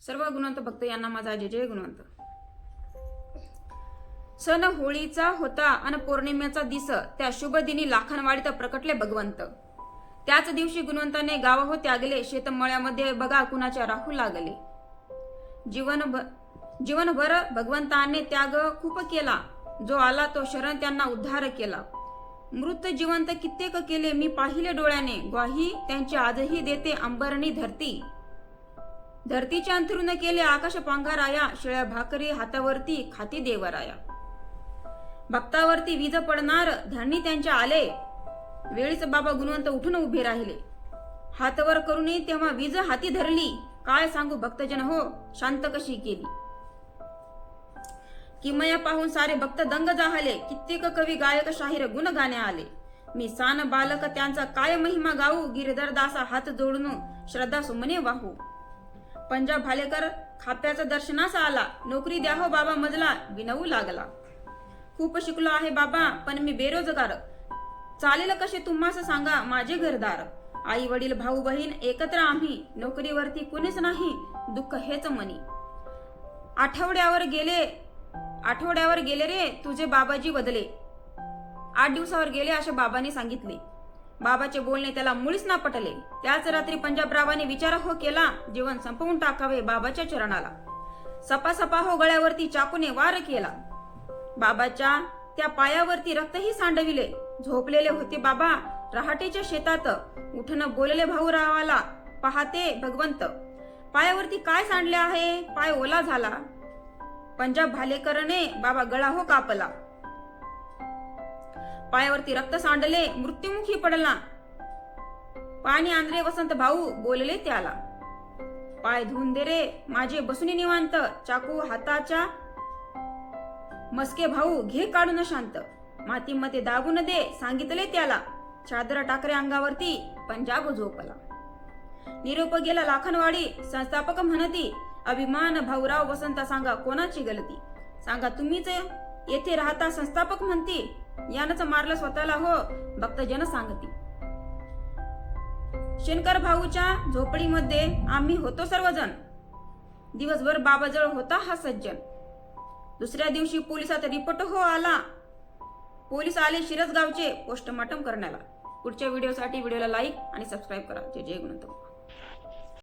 सर्व गुणवंत भक्त यांना माझा जय जय गुणवंत. सण होळीचा होता आणि पौर्णिमेचा दिस, त्या शुभ दिनी लाखनवाडीत प्रकटले भगवंत. त्याच दिवशी गुणवंताने गावाहो त्यागले, शेतमळ्यामध्ये बघा कुणाच्या राहू लागले. जीवनभर भगवंताने त्याग खूप केला, जो आला तो शरण त्यांना उद्धार केला. मृत जिवंत कित्येक केले मी पाहिले डोळ्याने, ग्वाही त्यांची आजही देते अंबरणी धरती. धरतीचे अंथरुण केले आकाश पांघराया, शिळ्या भाकरी हातावरती खाती देवराया. भक्तावरती वीज पडणार धरणी त्यांच्या आले, वेळीच बाबा गुणवंत उठून उभे राहिले. हातवर करूनही तेव्हा वीज हाती धरली, काय सांगू भक्तजन हो शांत कशी केली. किमया पाहून सारे भक्त दंग जाहले, कित्येक कवी गायक शाहीर गुण गाणे आले. मी सान बालक त्यांचा काय महिमा गाऊ, गिरधर दासा हात जोडून श्रद्धा सुमने वाहू. पंजाब भालेकर खाप्याचा दर्शनास आला, नोकरी द्या हो बाबा मजला विनवू लागला. खूप शिकलो आहे बाबा पण मी बेरोजगार, चालेल कसे तुम्हास सांगा माझे घरदार. आई वडील भाऊ बहीण एकत्र आम्ही, नोकरीवरती कुणीच नाही दुःख हेच मनी. आठवड्यावर गेले रे तुझे बाबाजी बदले, 8 दिवसावर गेले असे बाबांनी सांगितले. बाबाचे बोलणे त्याला मुळीच ना पटले. त्याच रात्री पंजाबरावांनी विचार हो केला, जीवन संपवून टाकावे बाबाच्या चरणाला. सपासपा हो गळ्यावरती चाकूने वार केला, बाबाच्या त्या पायावरती रक्तही सांडविले. झोपलेले होते बाबा रहाटेच्या शेतात, उठून बोलले भाऊरावाला पाहते भगवंत, पायावरती काय सांडले आहे, पाय ओला झाला. पंजाब भालेकरने बाबा गळा हो कापला, पायावरती रक्त सांडले मृत्युमुखी पडला. पाणी आंध्रे वसंत भाऊ बोलले त्याला, पाय धुवून दे रे माझे बसुनी निवांत, चाकू हाताच्या मस्के भाऊ घे काढून शांत. मातीमध्ये दाबून दे सांगितले त्याला, चादर टाकरे अंगावरती पंजाब झोपला. निरोप गेला लाखनवाडी संस्थापक म्हणती, अभिमान भाऊराव वसंत सांगा कोणाची गलती. सांगा तुम्हीच येथे राहता संस्थापक म्हणती, यानच मारलं स्वतःला हो भक्तजन सांगती. शेणकर भाऊच्या झोपडीमध्ये आम्ही होतो सर्वजण, दिवसभर बाबाजवळ होता हा सज्जन. दुसऱ्या दिवशी पोलिसात रिपोर्ट हो आला, पोलीस आले शिरसगावचे पोस्टमार्टम करण्याला. पुढच्या व्हिडिओसाठी व्हिडिओला लाईक आणि सबस्क्राईब करा. जय जय गुणवंत.